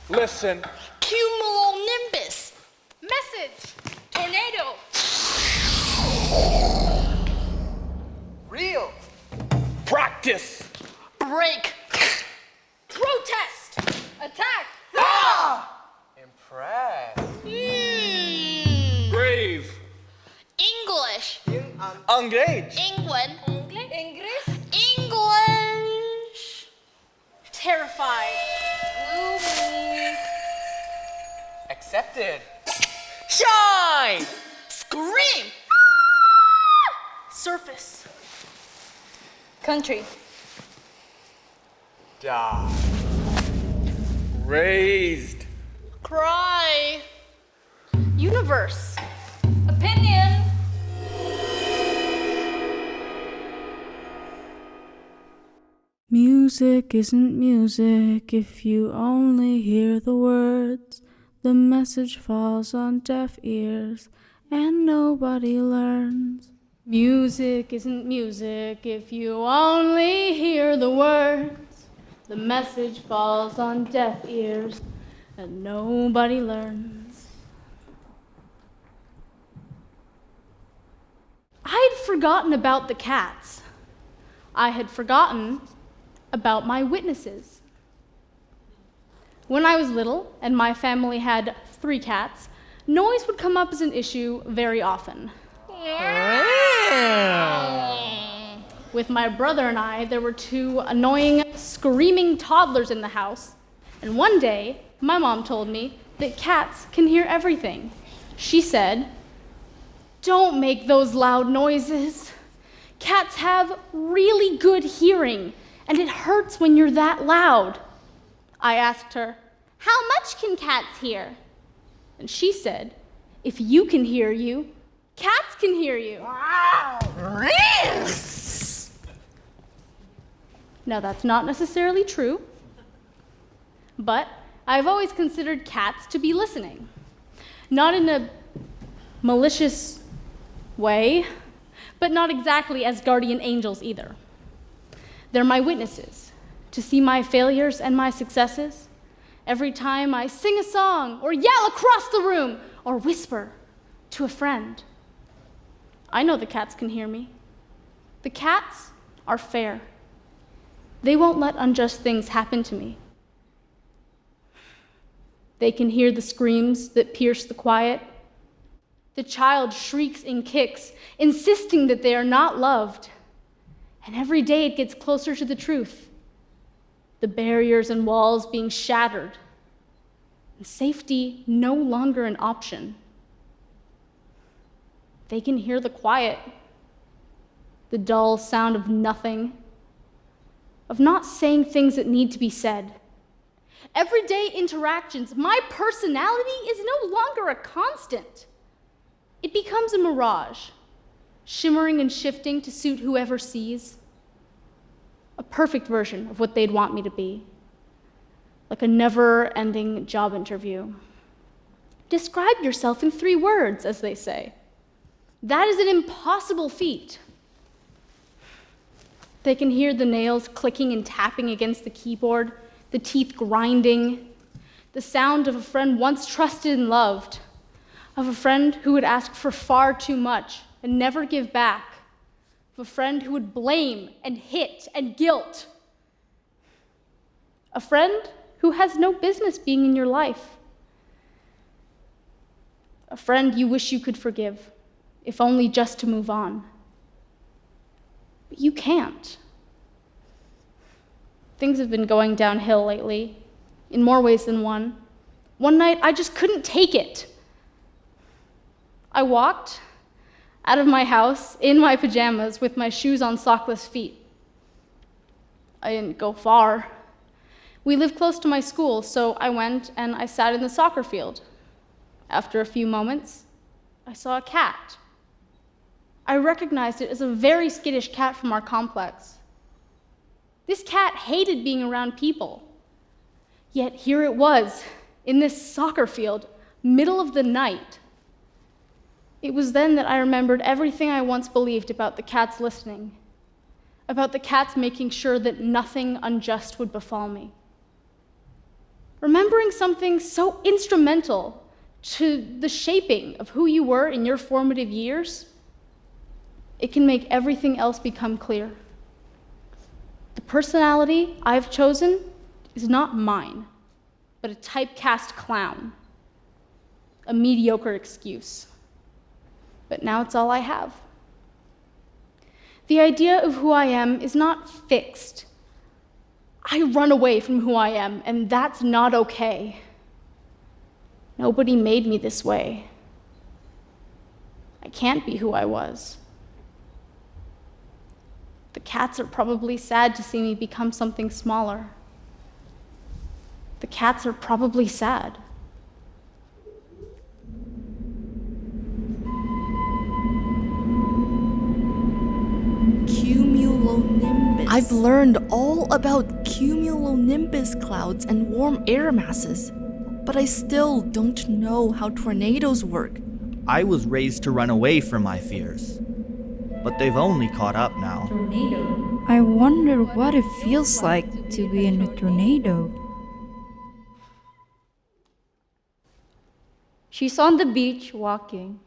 Listen. Cumulonimbus. Message. Tornado. Real. Practice. Break. Protest. Attack. Impressed. Brave. English. Engage. England. English. English. Terrified. Gloomy. Accepted. Shine. Scream. Surface. Country. Die. Raised. Cry. Universe. Opinion. Music isn't music if you only hear the words. The message falls on deaf ears and nobody learns. Music isn't music if you only hear the words. The message falls on deaf ears and nobody learns. I had forgotten about the cats. I had forgotten about my witnesses. When I was little and my family had 3 cats, noise would come up as an issue very often. With my brother and I, there were 2 annoying, screaming toddlers in the house, and one day, my mom told me that cats can hear everything. She said, "Don't make those loud noises. Cats have really good hearing, and it hurts when you're that loud." I asked her, "How much can cats hear?" And she said, "If you can hear you, cats can hear you." Now that's not necessarily true, but I've always considered cats to be listening. Not in a malicious way, but not exactly as guardian angels either. They're my witnesses, to see my failures and my successes. Every time I sing a song, or yell across the room, or whisper to a friend. I know the cats can hear me. The cats are fair. They won't let unjust things happen to me. They can hear the screams that pierce the quiet. The child shrieks and kicks, insisting that they are not loved. And every day it gets closer to the truth. The barriers and walls being shattered, and safety no longer an option. They can hear the quiet, the dull sound of nothing, of not saying things that need to be said. Everyday interactions, my personality is no longer a constant. It becomes a mirage, shimmering and shifting to suit whoever sees. A perfect version of what they'd want me to be, like a never-ending job interview. Describe yourself in 3 words, as they say. That is an impossible feat. They can hear the nails clicking and tapping against the keyboard, the teeth grinding, the sound of a friend once trusted and loved, of a friend who would ask for far too much and never give back, of a friend who would blame and hit and guilt, a friend who has no business being in your life, a friend you wish you could forgive, if only just to move on. But you can't. Things have been going downhill lately, in more ways than one. One night, I just couldn't take it. I walked out of my house in my pajamas with my shoes on sockless feet. I didn't go far. We live close to my school, so I went and I sat in the soccer field. After a few moments, I saw a cat. I recognized it as a very skittish cat from our complex. This cat hated being around people. Yet here it was, in this soccer field, middle of the night. It was then that I remembered everything I once believed about the cats listening, about the cats making sure that nothing unjust would befall me. Remembering something so instrumental to the shaping of who you were in your formative years, it can make everything else become clear. The personality I've chosen is not mine, but a typecast clown, a mediocre excuse. But now it's all I have. The idea of who I am is not fixed. I run away from who I am, and that's not okay. Nobody made me this way. I can't be who I was. The cats are probably sad to see me become something smaller. The cats are probably sad. Cumulonimbus. I've learned all about cumulonimbus clouds and warm air masses, but I still don't know how tornadoes work. I was raised to run away from my fears, but they've only caught up now. Tornado. I wonder what it feels like to be in a tornado. She's on the beach walking.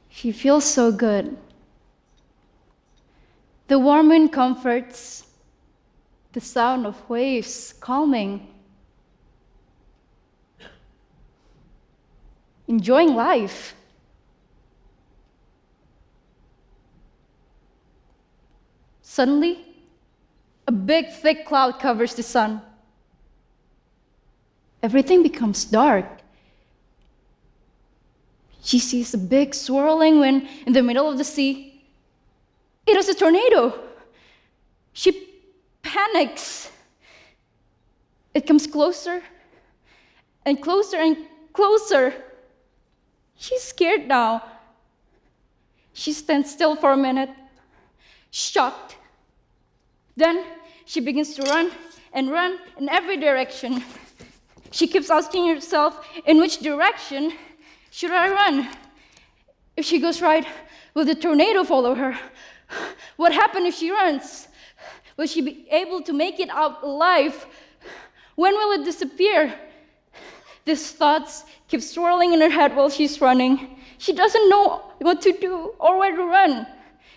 She feels so good. The warm wind comforts, the sound of waves calming. Enjoying life. Suddenly, a big, thick cloud covers the sun. Everything becomes dark. She sees a big, swirling wind in the middle of the sea. It is a tornado. She panics. It comes closer and closer and closer. She's scared now. She stands still for a minute, shocked. Then she begins to run in every direction. She keeps asking herself, in which direction should I run? If she goes right, will the tornado follow her? What happens if she runs? Will she be able to make it out alive? When will it disappear? These thoughts keep swirling in her head while she's running. She doesn't know what to do or where to run.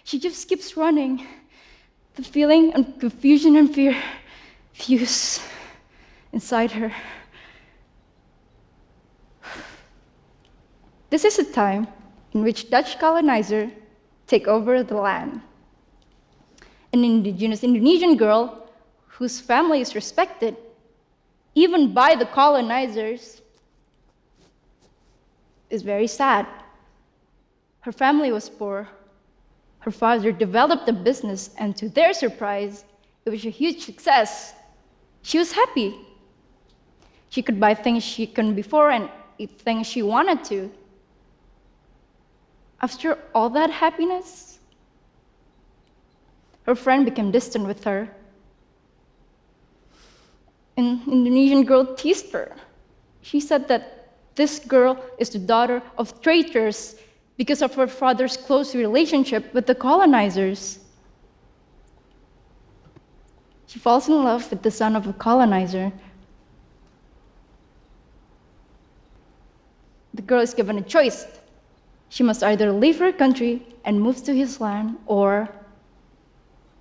She just keeps running. The feeling of confusion and fear fuse inside her. This is a time in which Dutch colonizers take over the land. An indigenous Indonesian girl whose family is respected, even by the colonizers, is very sad. Her family was poor. Her father developed a business, and to their surprise, it was a huge success. She was happy. She could buy things she couldn't before and eat things she wanted to. After all that happiness, her friend became distant with her. An Indonesian girl teased her. She said that this girl is the daughter of traitors because of her father's close relationship with the colonizers. She falls in love with the son of a colonizer. The girl is given a choice. She must either leave her country and move to his land or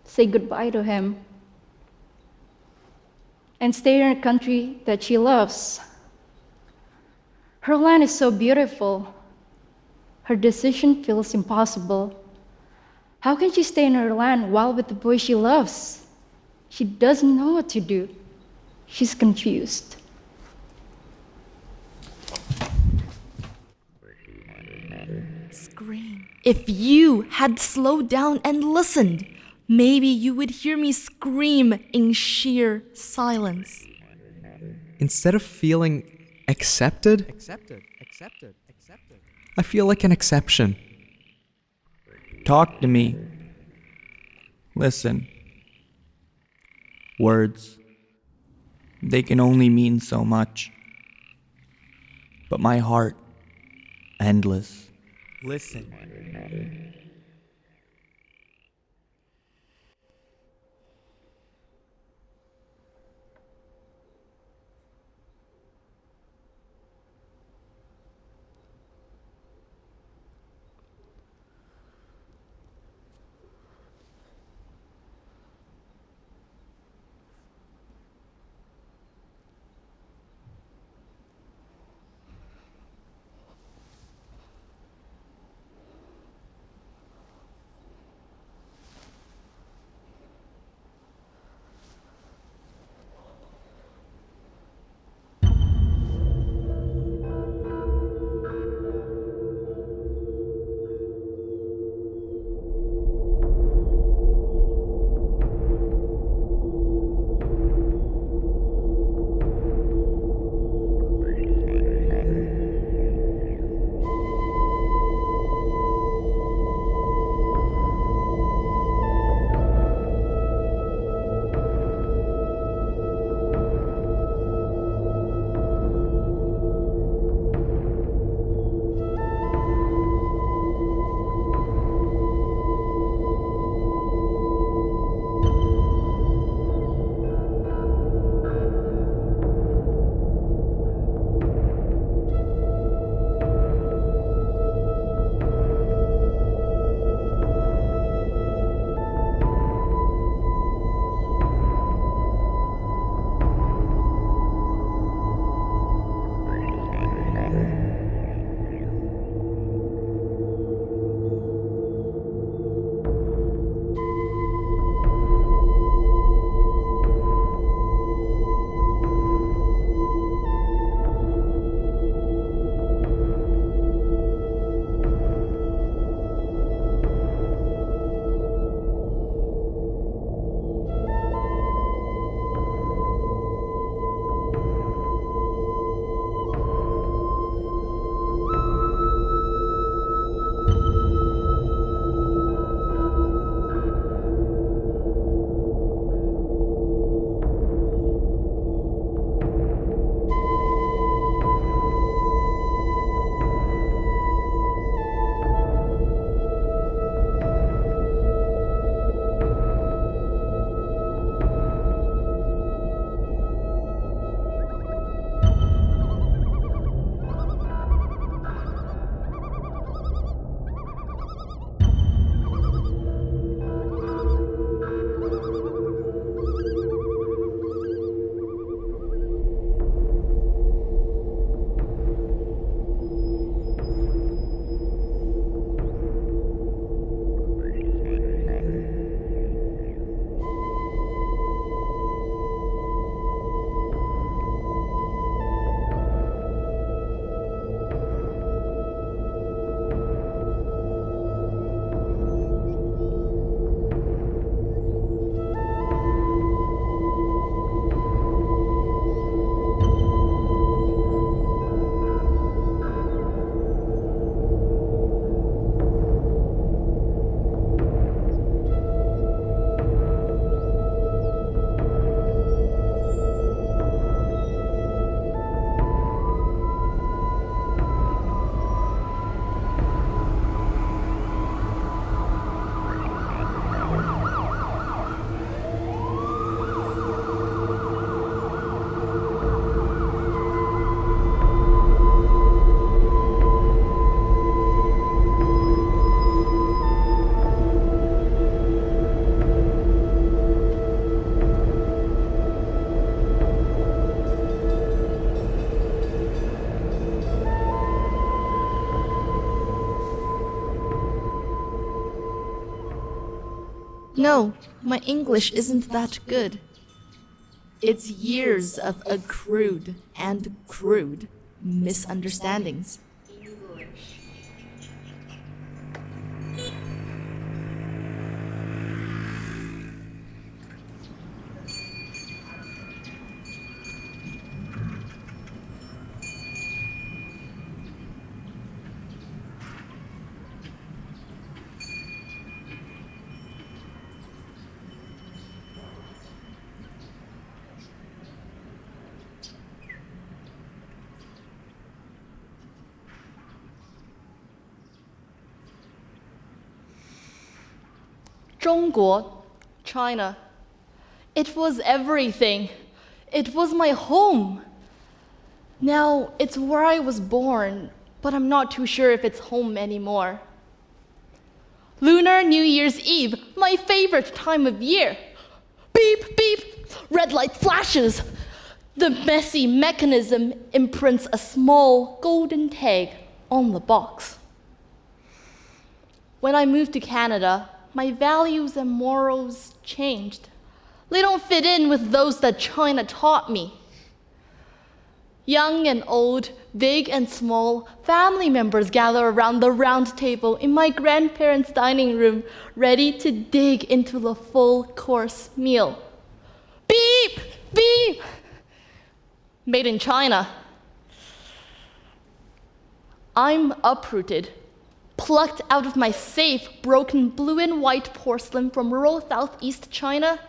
say goodbye to him and stay in a country that she loves. Her land is so beautiful. Her decision feels impossible. How can she stay in her land while with the boy she loves? She doesn't know what to do. She's confused. Scream. If you had slowed down and listened, maybe you would hear me scream in sheer silence. Instead of feeling accepted, I feel like an exception. Talk to me. Listen. Words. They can only mean so much. But my heart, endless. Listen. No, my English isn't that good. It's years of accrued and crude misunderstandings. China. It was everything. It was my home. Now, it's where I was born, but I'm not too sure if it's home anymore. Lunar New Year's Eve, my favorite time of year. Beep, beep, red light flashes. The messy mechanism imprints a small golden tag on the box. When I moved to Canada, my values and morals changed. They don't fit in with those that China taught me. Young and old, big and small, family members gather around the round table in my grandparents' dining room, ready to dig into the full course meal. Beep! Beep! Made in China. I'm uprooted, plucked out of my safe, broken blue and white porcelain from rural southeast China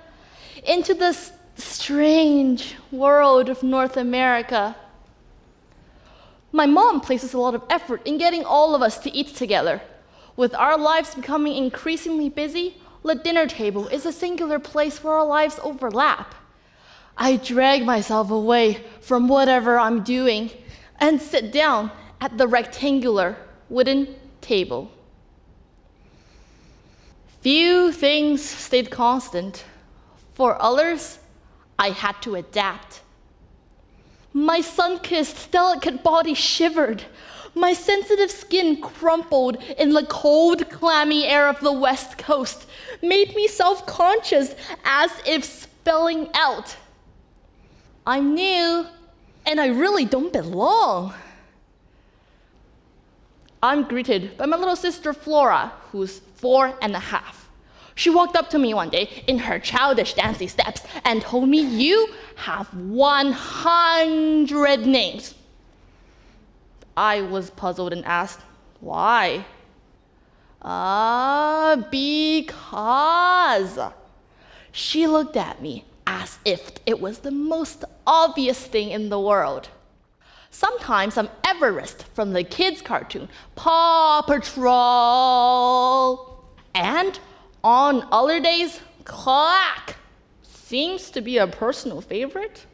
into the strange world of North America. My mom places a lot of effort in getting all of us to eat together. With our lives becoming increasingly busy, the dinner table is a singular place where our lives overlap. I drag myself away from whatever I'm doing and sit down at the rectangular wooden table. Few things stayed constant. For others, I had to adapt. My sun-kissed, delicate body shivered. My sensitive skin crumpled in the cold, clammy air of the West Coast, made me self-conscious as if spelling out, I'm new, and I really don't belong. I'm greeted by my little sister Flora, who's 4.5. She walked up to me one day in her childish dancing steps and told me, you have 100 names. I was puzzled and asked, why? Because. She looked at me as if it was the most obvious thing in the world. Sometimes I'm Everest from the kids' cartoon, Paw Patrol. And on other days, Clack seems to be a personal favorite.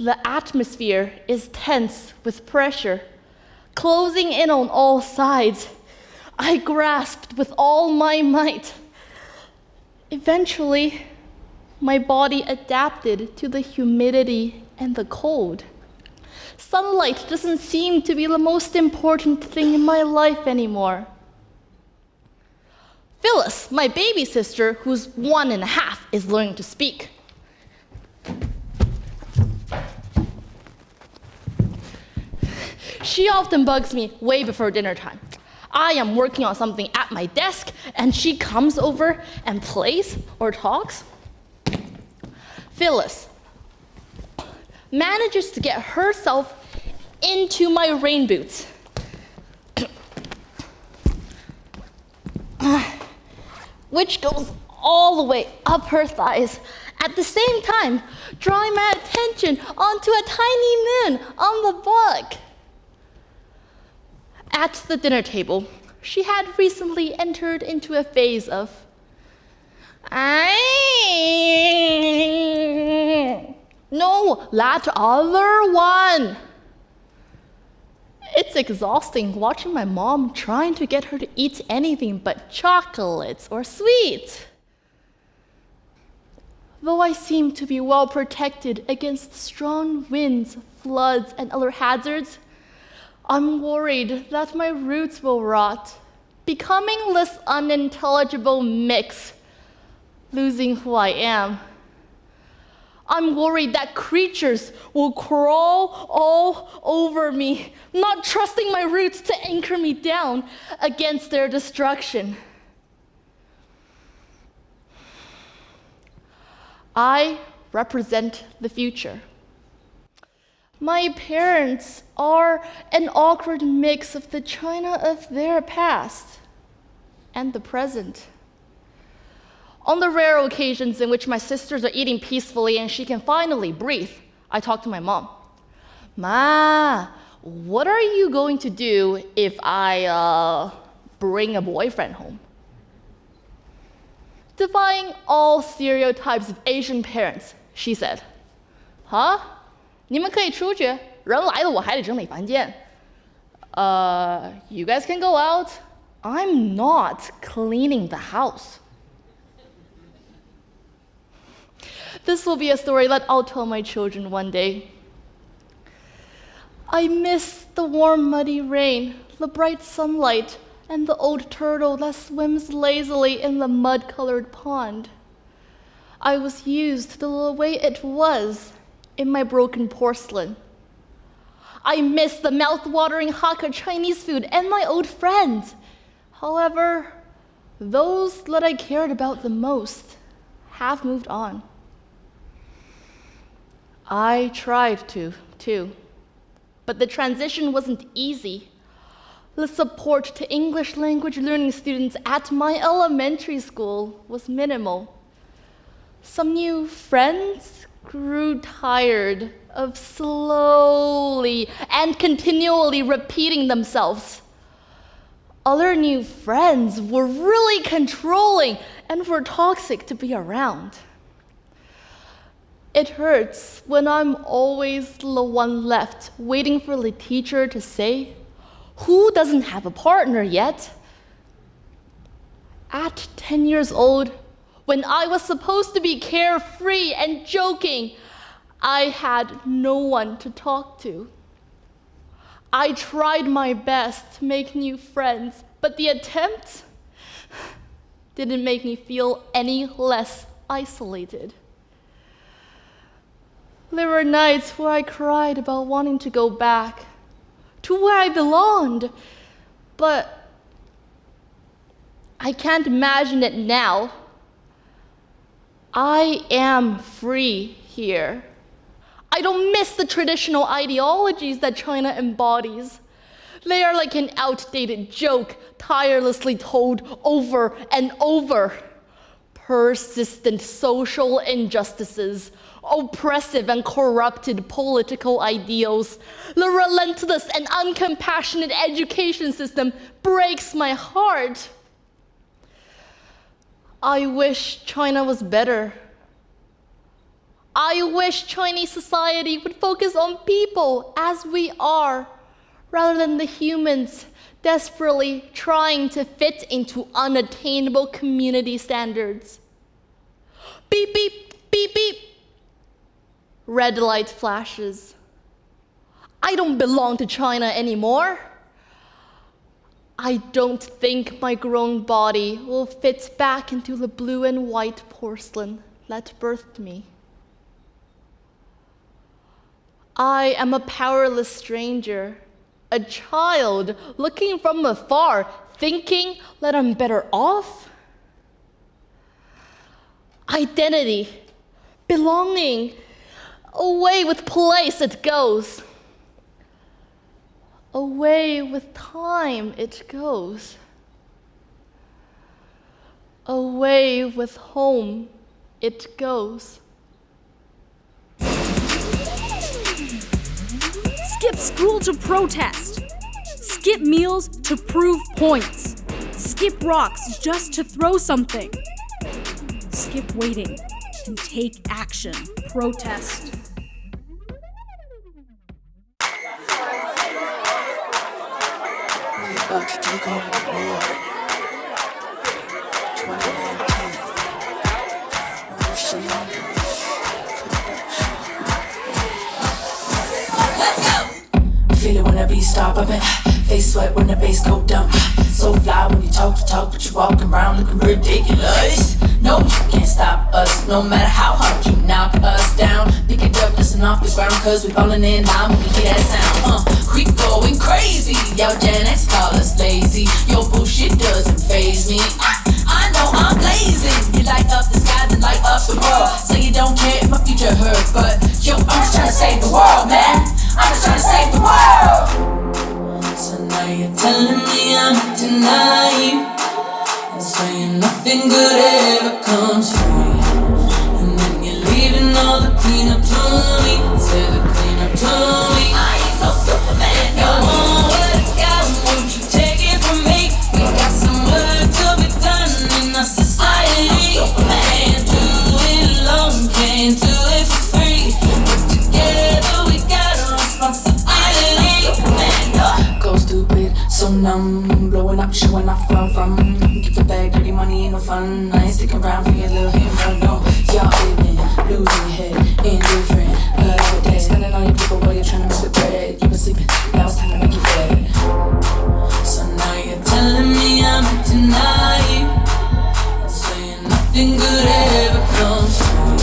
The atmosphere is tense with pressure, closing in on all sides. I grasped with all my might. Eventually, my body adapted to the humidity and the cold. Sunlight doesn't seem to be the most important thing in my life anymore. Phyllis, my baby sister, who's 1.5, is learning to speak. She often bugs me way before dinner time. I am working on something at my desk, and she comes over and plays or talks. Phyllis manages to get herself into my rain boots. Which goes all the way up her thighs, at the same time drawing my attention onto a tiny moon on the book. At the dinner table, she had recently entered into a phase of, no, that other one. It's exhausting watching my mom trying to get her to eat anything but chocolates or sweets. Though I seem to be well protected against strong winds, floods, and other hazards, I'm worried that my roots will rot becoming this unintelligible mix, losing who I am. I'm worried that creatures will crawl all over me, not trusting my roots to anchor me down against their destruction. I represent the future. My parents are an awkward mix of the China of their past and the present. On the rare occasions in which my sisters are eating peacefully and she can finally breathe, I talk to my mom. Ma, what are you going to do if I bring a boyfriend home? Defying all stereotypes of Asian parents, she said, Huh? 你们可以出去，人来了我还得整理房间。You guys can go out. I'm not cleaning the house. This will be a story that I'll tell my children one day. I miss the warm, muddy rain, the bright sunlight, and the old turtle that swims lazily in the mud-colored pond. I was used the way it was in my broken porcelain. I miss the mouth-watering Hakka Chinese food and my old friends. However, those that I cared about the most have moved on. I tried to, too, but the transition wasn't easy. The support to English language learning students at my elementary school was minimal. Some new friends grew tired of slowly and continually repeating themselves. Other new friends were really controlling and were toxic to be around. It hurts when I'm always the one left, waiting for the teacher to say, "Who doesn't have a partner yet?" At 10 years old, when I was supposed to be carefree and joking, I had no one to talk to. I tried my best to make new friends, but the attempts didn't make me feel any less isolated. There were nights where I cried about wanting to go back to where I belonged, but I can't imagine it now. I am free here. I don't miss the traditional ideologies that China embodies. They are like an outdated joke, tirelessly told over and over. Persistent social injustices, oppressive and corrupted political ideals, the relentless and uncompassionate education system breaks my heart. I wish China was better. I wish Chinese society would focus on people as we are, rather than the humans desperately trying to fit into unattainable community standards. Beep, beep, beep, beep. Red light flashes. I don't belong to China anymore. I don't think my grown body will fit back into the blue and white porcelain that birthed me. I am a powerless stranger, a child looking from afar, thinking that I'm better off. Identity, belonging, away with place it goes. Away with time it goes. Away with home it goes. Skip school to protest. Skip meals to prove points. Skip rocks just to throw something. Skip waiting and take action. Protest. About to take over the board. 2019. MISCELLANEOUS Productions. Feel it when the beat stop bumping. Face sweat when the bass go dumb. So fly when you talk to talk, but you walking around looking ridiculous. No, you can't stop us, no matter how hard you knock us down. Pick it up, listen off the ground, cause we falling in line when we hear that sound. We going crazy, y'all Gen X call us lazy. Your bullshit doesn't faze me. I know I'm blazing. You light up the sky, then light up the world. So you don't care if my future hurts, but yo, I'm just trying to save the world, man. I'm just trying to save the world. So now you're telling me I'm acting naive and saying nothing good ever comes free. And then you're leaving all the cleanup to me. Say the cleanup to me. I ain't no Superman. No one what I got, won't you take it from me? We got some work to be done in our society. Can't do it alone, can't do it for free. But together we got a responsibility. Go stupid, so numb, blowing up, showing off where I'm from. Keep the bag, dirty money ain't no fun. I ain't sticking around for your little hit and run, no. Y'all ignorant, losing your head, indifferent. Every day, spending all your people while you're trying to make the bread. You've been sleeping, now it's time to make your bed. So now you're telling me I'm acting naive and saying nothing good ever comes free.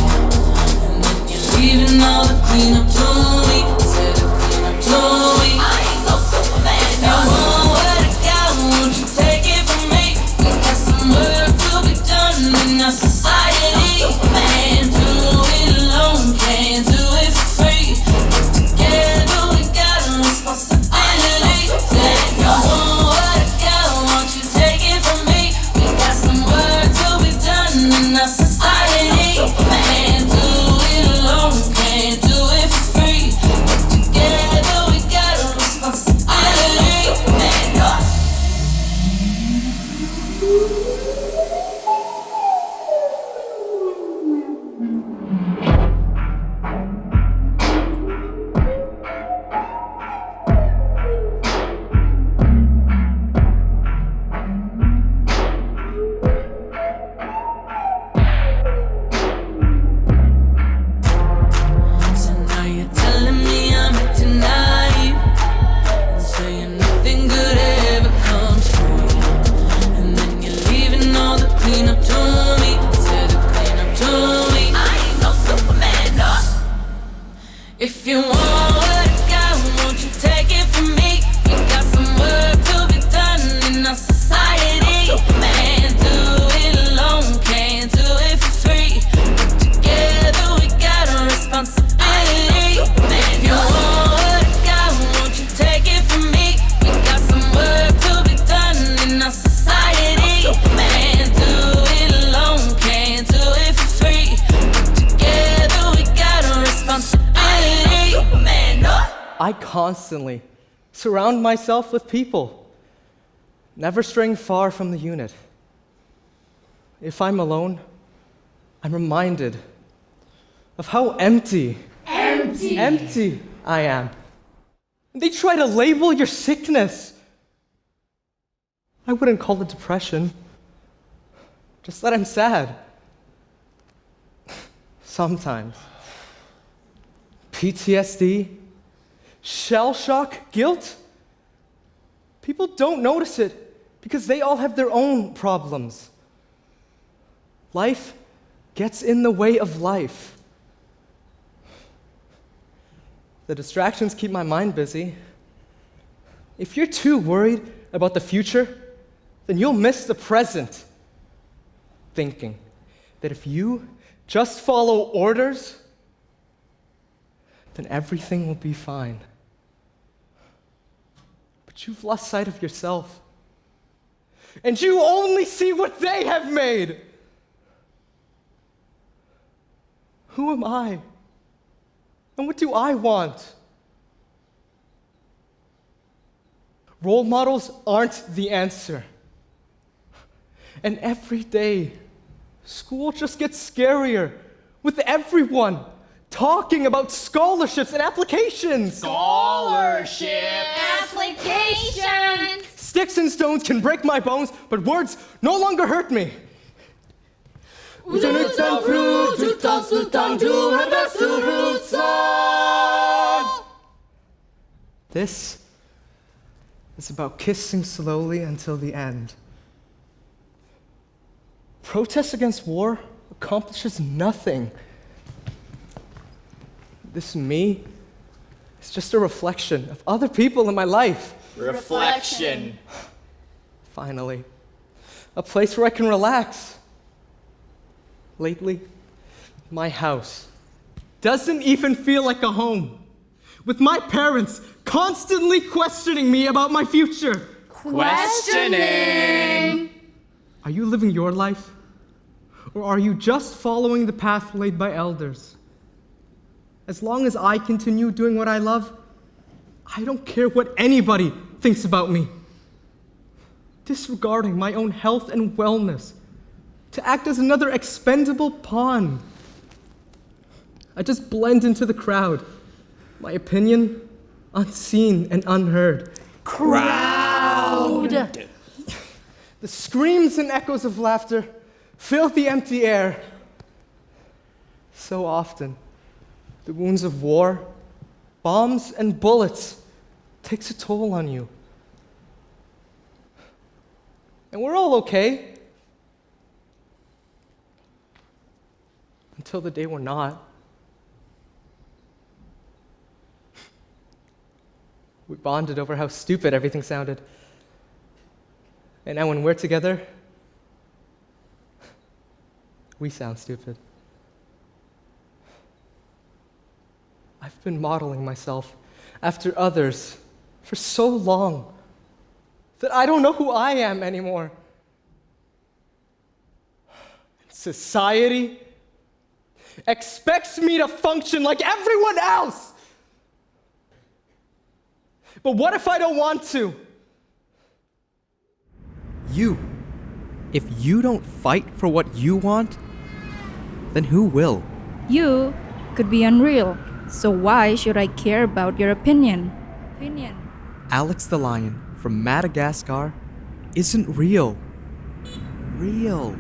And then you're leaving all the cleanup to me. Say the cleanup to me. I ain't no Superman. No one what I got, won't you take it from me? We got some work to be done in our society. Can't do it alone, can't do it for free. But together we got a responsibility. Say no one what I got, won't you take it from me? We got some work to be done in our society. Can't do it alone, can't do it for free. But together we got a responsibility. So now you're telling me I'm acting naive and saying nothing good ever comes free. And then you're leaving all the cleanup to me. Say the cleanup to me. I ain't no Superman, no. If you want what I got, won't you take it from me? We got some work to be done in our society. Can't do it alone, can't do it for free. But together we got a responsibility. If you want what I got, won't you take it from me? We got some work to be done in our society. Can't do it alone, can't do it for free. But together we got a responsibility. Superman, no. I constantly surround myself with people, never straying far from the unit. If I'm alone, I'm reminded of how empty I am. They try to label your sickness. I wouldn't call it depression, just that I'm sad. Sometimes. PTSD, shell shock, guilt. People don't notice it because they all have their own problems. Life gets in the way of life. The distractions keep my mind busy. If you're too worried about the future, then you'll miss the present. Thinking that if you just follow orders, then everything will be fine. But you've lost sight of yourself. And you only see what they have made. Who am I? And what do I want? Role models aren't the answer. And every day, school just gets scarier with everyone talking about scholarships and applications. Scholarship applications. Sticks and stones can break my bones, but words no longer hurt me. This is about kissing slowly until the end. Protest against war accomplishes nothing. This me is just a reflection of other people in my life. Reflection. Finally, a place where I can relax. Lately, my house doesn't even feel like a home, with my parents constantly questioning me about my future. Questioning! Are you living your life? Or are you just following the path laid by elders? As long as I continue doing what I love, I don't care what anybody thinks about me. Disregarding my own health and wellness to act as another expendable pawn. I just blend into the crowd, my opinion unseen and unheard. Crowd! The screams and echoes of laughter fill the empty air. So often, the wounds of war, bombs, and bullets takes a toll on you. And we're all okay. Until the day we're not. We bonded over how stupid everything sounded. And now when we're together, we sound stupid. I've been modeling myself after others for so long that I don't know who I am anymore. Society expects me to function like everyone else. But what if I don't want to? If you don't fight for what you want, then who will? You could be unreal, so why should I care about your opinion? Alex the lion from Madagascar isn't real. Real.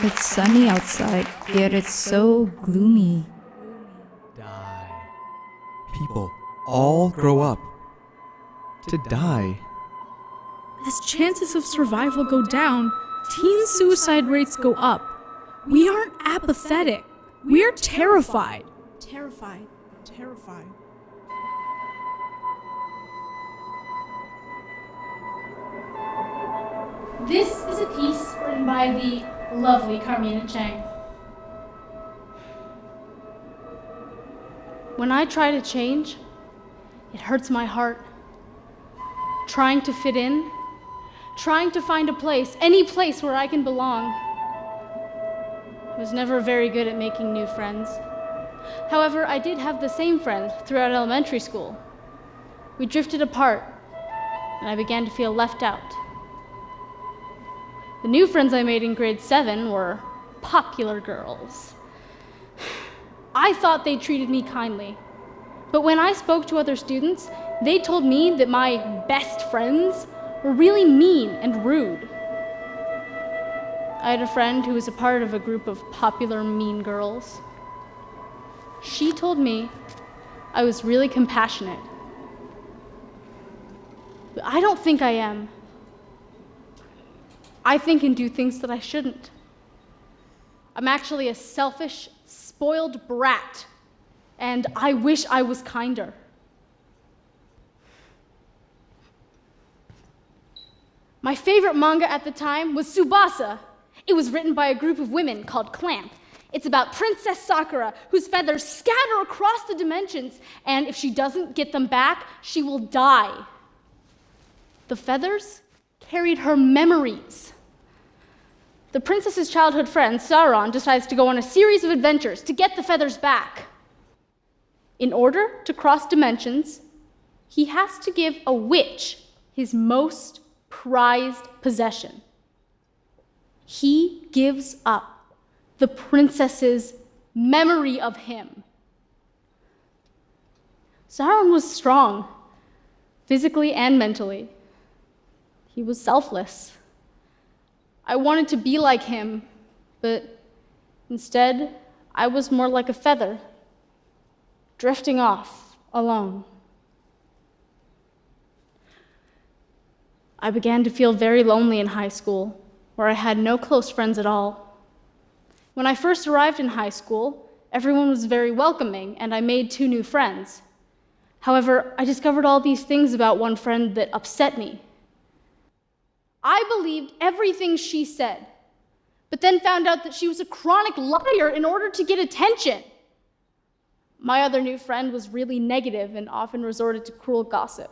It's sunny outside, yet it's so gloomy. Die. People all grow up to die. As chances of survival go down, teen suicide rates go up. We aren't apathetic. We're terrified. Terrified. Terrified. This is a piece written by the lovely Carmina Chang. When I try to change, it hurts my heart. Trying to fit in, trying to find a place, any place where I can belong. I was never very good at making new friends. However, I did have the same friend throughout elementary school. We drifted apart, and I began to feel left out. The new friends I made in grade 7 were popular girls. I thought they treated me kindly, but when I spoke to other students, they told me that my best friends were really mean and rude. I had a friend who was a part of a group of popular mean girls. She told me I was really compassionate, but I don't think I am. I think and do things that I shouldn't. I'm actually a selfish, spoiled brat, and I wish I was kinder. My favorite manga at the time was Tsubasa. It was written by a group of women called Clamp. It's about Princess Sakura, whose feathers scatter across the dimensions, and if she doesn't get them back, she will die. The feathers carried her memories. The princess's childhood friend, Sauron, decides to go on a series of adventures to get the feathers back. In order to cross dimensions, he has to give a witch his most prized possession. He gives up the princess's memory of him. Sauron was strong, physically and mentally. He was selfless. I wanted to be like him, but instead, I was more like a feather, drifting off alone. I began to feel very lonely in high school, where I had no close friends at all. When I first arrived in high school, everyone was very welcoming, and I made 2 new friends. However, I discovered all these things about one friend that upset me. I believed everything she said, but then found out that she was a chronic liar in order to get attention. My other new friend was really negative and often resorted to cruel gossip.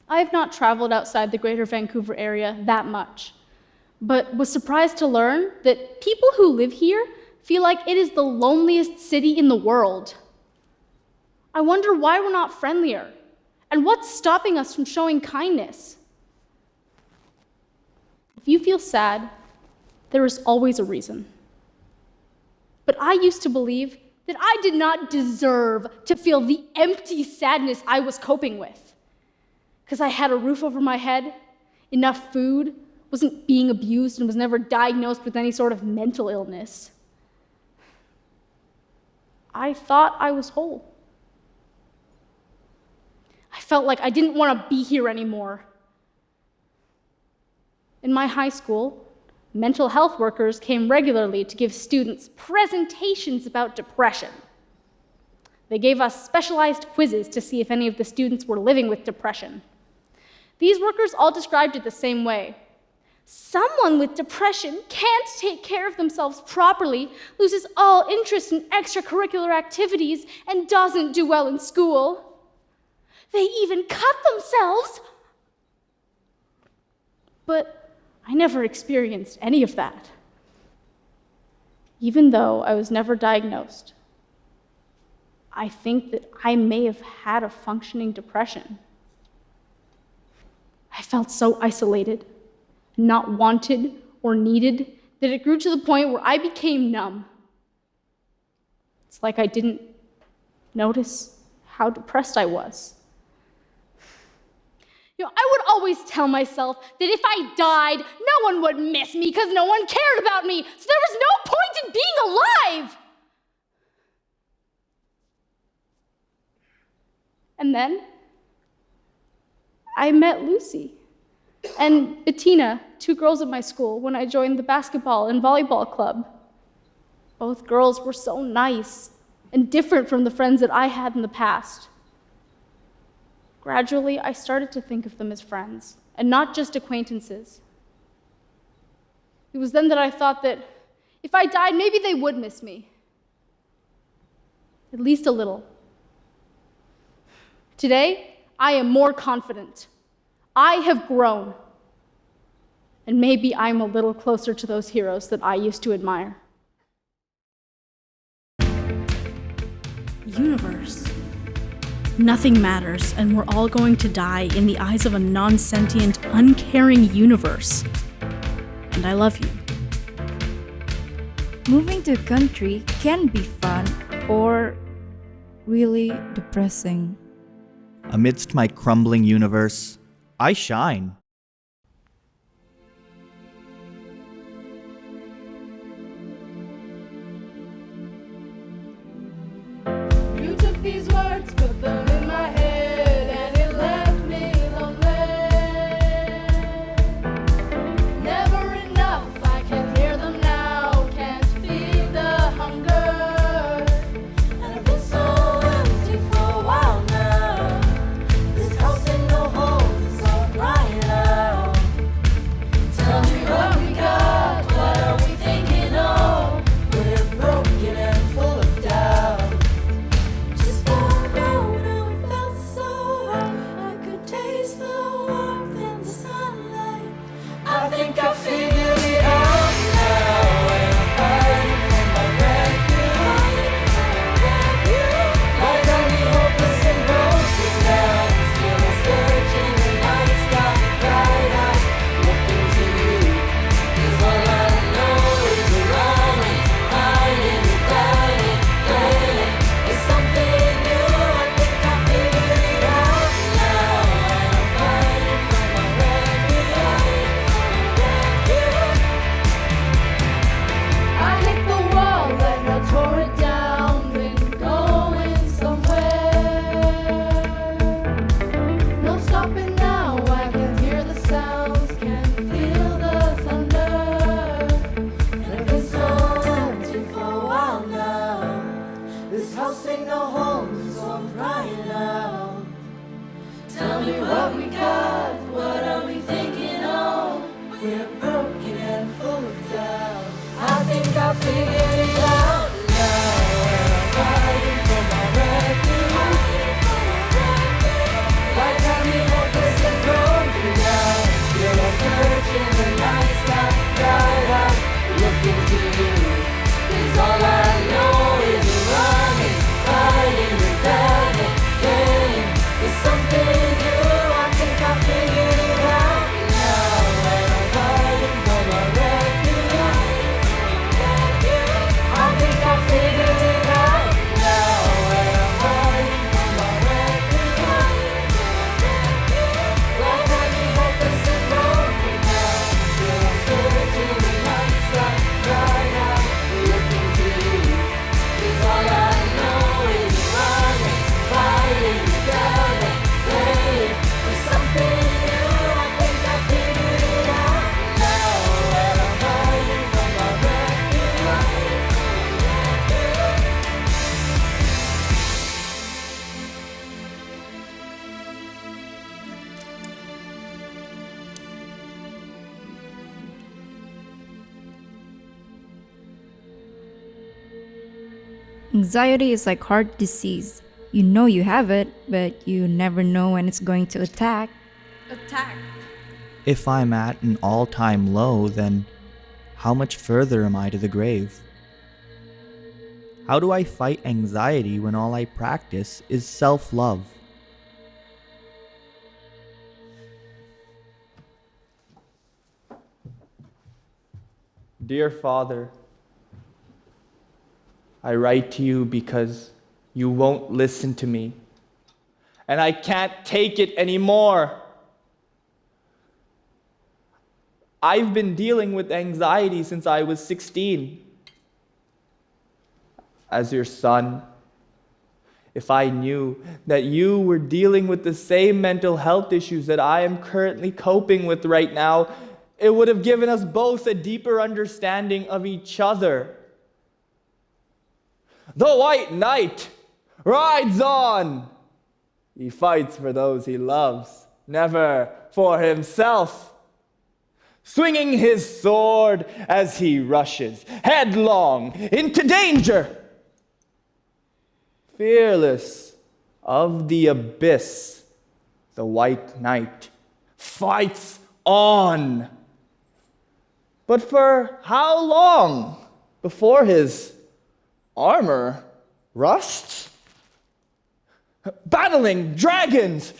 I have not traveled outside the greater Vancouver area that much, but was surprised to learn that people who live here feel like it is the loneliest city in the world. I wonder why we're not friendlier, and what's stopping us from showing kindness. If you feel sad, there is always a reason. But I used to believe that I did not deserve to feel the empty sadness I was coping with. Because I had a roof over my head, enough food, wasn't being abused, and was never diagnosed with any sort of mental illness. I thought I was whole. I felt like I didn't want to be here anymore. In my high school, mental health workers came regularly to give students presentations about depression. They gave us specialized quizzes to see if any of the students were living with depression. These workers all described it the same way. Someone with depression can't take care of themselves properly, loses all interest in extracurricular activities, and doesn't do well in school. They even cut themselves. But I never experienced any of that. Even though I was never diagnosed, I think that I may have had a functioning depression. I felt so isolated, not wanted or needed, that it grew to the point where I became numb. It's like I didn't notice how depressed I was. I would always tell myself that if I died, no one would miss me because no one cared about me, so there was no point in being alive. And then I met Lucy and Bettina, 2 girls at my school, when I joined the basketball and volleyball club. Both girls were so nice and different from the friends that I had in the past. Gradually, I started to think of them as friends and not just acquaintances. It was then that I thought that if I died, maybe they would miss me. At least a little. Today, I am more confident. I have grown. And maybe I'm a little closer to those heroes that I used to admire. Universe. Nothing matters, and we're all going to die in the eyes of a non-sentient, uncaring universe. And I love you. Moving to a country can be fun or really depressing. Amidst my crumbling universe, I shine. You took these words, put them in my head, and it left me lonely. Never enough, I can hear them now, can't feed the hunger. And I've been so empty for a while now. This house ain't no home, it's all crying out. Tell me what we got, what are we thinking of? We're broken and full of doubt. Just for a moment, it felt so right. I could taste the warmth in the sunlight. I think I figured it out now, and I'm fighting for my refuge. Like I'm hopeless and broken now, still I'm searching the night sky, bright eyes, looking to you. 'Cause all I know is around me, hiding, dying, playing. It's something new. I think I figured it out now, and I'm fighting for my refuge. I hit the wall and I tore it down, been going somewhere. No stopping now, I can hear the sounds, can feel the thunder. And I've been so empty for a while now. This house ain't no home, so I'm crying out. Tell me what we got, what are we thinking of? We're broken and full of doubt. I think I figured it out now, and I'm fighting for my refuge. Like I'm hopeless and broken down, still I'm searching the night sky, bright eyes, looking to you. 'Cause all I know is around me, hiding, rebelling, playing. It's something new. I think I figured it out now, and I'm fighting for my refuge. I think I figured it out now, and I'm fighting for my refuge. Like I'm hopeless and broken now, still I'm searching the night sky, bright eyes, looking to you. 'Cause all I know is around me, fighting, rebelling, playing. It's something new. I think I figured it out now, and I'm fighting for my refuge. Anxiety is like heart disease. You know you have it, but you never know when it's going to attack. If I'm at an all-time low, then how much further am I to the grave? How do I fight anxiety when all I practice is self-love? Dear Father, I write to you because you won't listen to me, and I can't take it anymore. I've been dealing with anxiety since I was 16. As your son, if I knew that you were dealing with the same mental health issues that I am currently coping with right now, it would have given us both a deeper understanding of each other. The White Knight rides on. He fights for those he loves, never for himself. Swinging his sword as he rushes headlong into danger. Fearless of the abyss, the White Knight fights on. But for how long before his armor rusts? Battling dragons,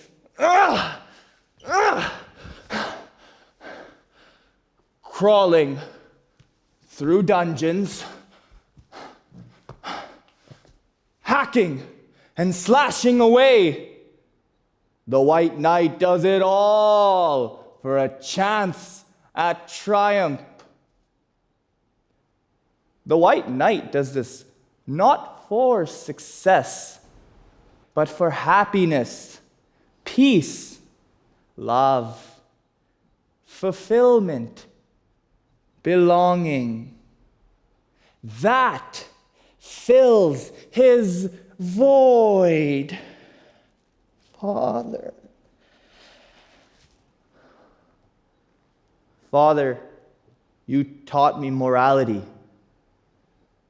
crawling through dungeons, hacking and slashing away. The White Knight does it all for a chance at triumph. The White Knight does this not for success, but for happiness, peace, love, fulfillment, belonging. That fills his void. Father. Father, you taught me morality,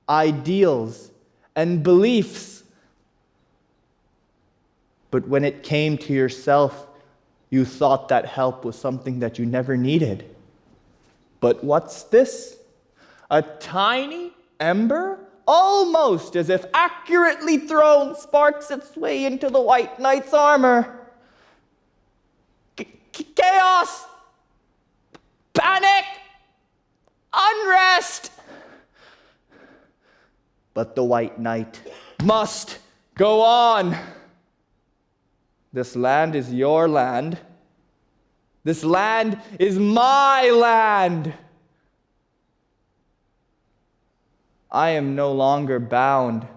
ideals, and beliefs. But when it came to yourself, you thought that help was something that you never needed. But what's this? A tiny ember, almost as if accurately thrown, sparks its way into the White Knight's armor. Chaos! Panic! Unrest! But the White Knight must go on. This land is your land. This land is my land. I am no longer bound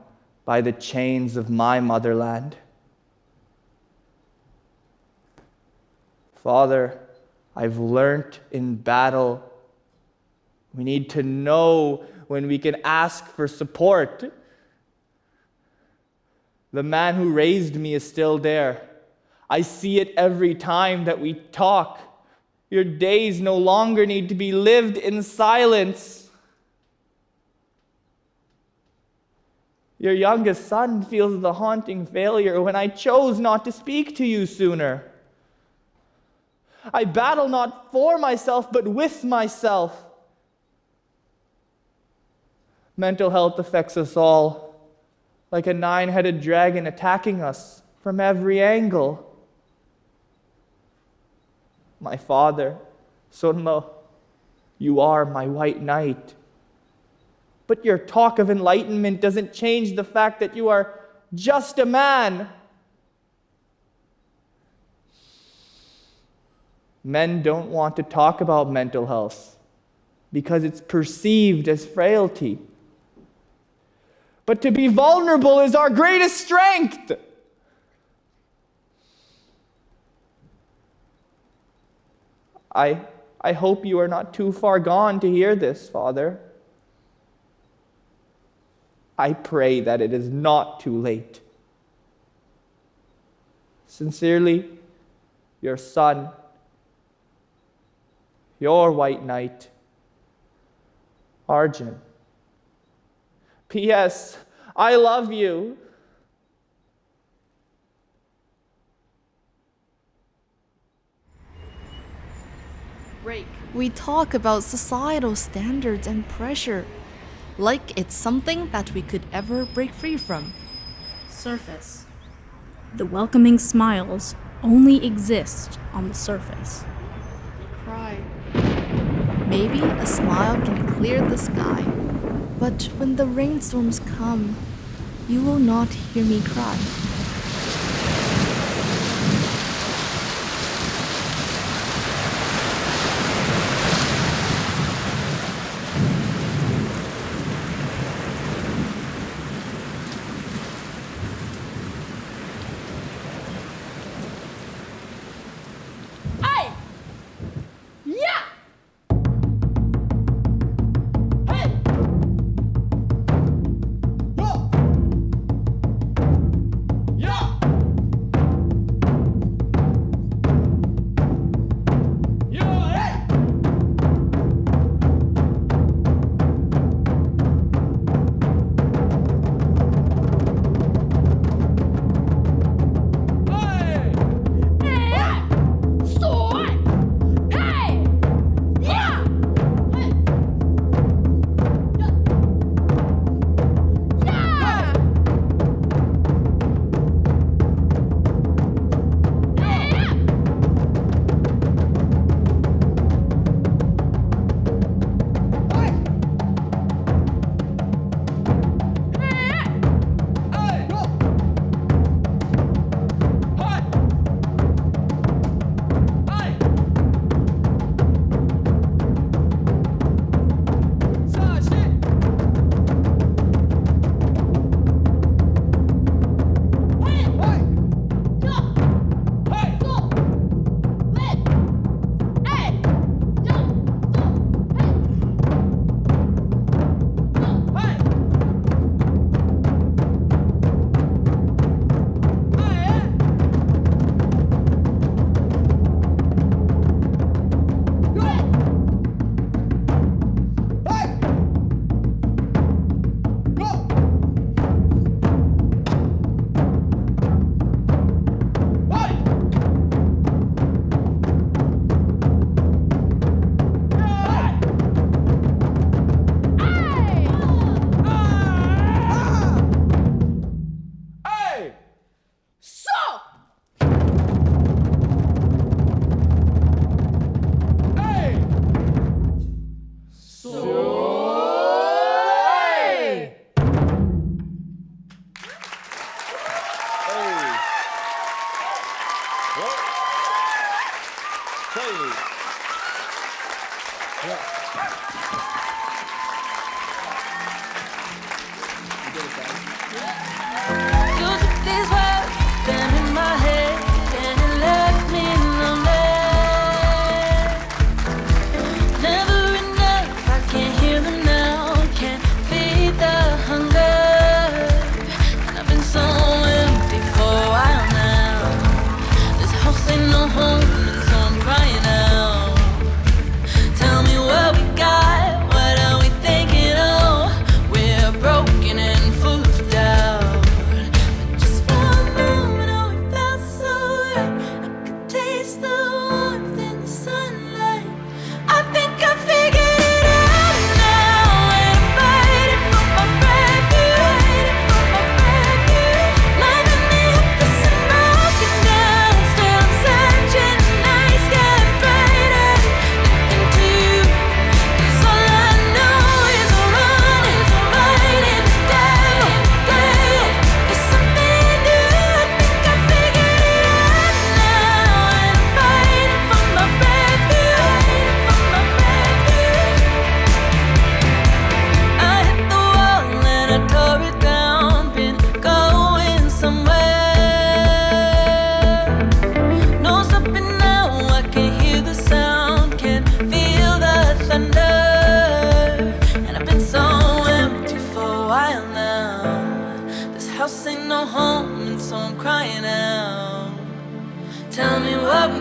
by the chains of my motherland. Father, I've learnt in battle, we need to know when we can ask for support. The man who raised me is still there. I see it every time that we talk. Your days no longer need to be lived in silence. Your youngest son feels the haunting failure when I chose not to speak to you sooner. I battle not for myself, but with myself. Mental health affects us all, like a 9-headed dragon attacking us from every angle. My father, Sunmo, you are my White Knight. But your talk of enlightenment doesn't change the fact that you are just a man. Men don't want to talk about mental health because it's perceived as frailty. But to be vulnerable is our greatest strength. I hope you are not too far gone to hear this, Father. I pray that it is not too late. Sincerely, your son, your White Knight, Arjun. P.S. I love you. We talk about societal standards and pressure, like it's something that we could ever break free from. Surface. The welcoming smiles only exist on the surface. Cry. Maybe a smile can clear the sky, but when the rainstorms come, you will not hear me cry. You took these words, them in my head, and it left me lonely. Never enough, I can't hear them now, can't feed the hunger. And I've been so empty for a while now. This house ain't no home, and so I'm crying out. Tell me what we got, what are we thinking of? We're broken and full of doubt. But just for a moment, oh, it felt so right. I could taste the warmth in the sunlight. I think I figured it out now, and I'm fighting for my refuge. Life in me helpless and broken down. Still I'm searching, the nights get brighter. Looking to you, 'cause all I know is a run, is a fight in the devil. There's something new, I think I figured it out now, and I'm fighting for my refuge. I hit the wall and I tore it down. Been going somewhere. No stopping now, I can hear the sound, can feel the thunder. And I've been so empty for a while now. This house ain't no home, and so I'm crying out. Tell me what we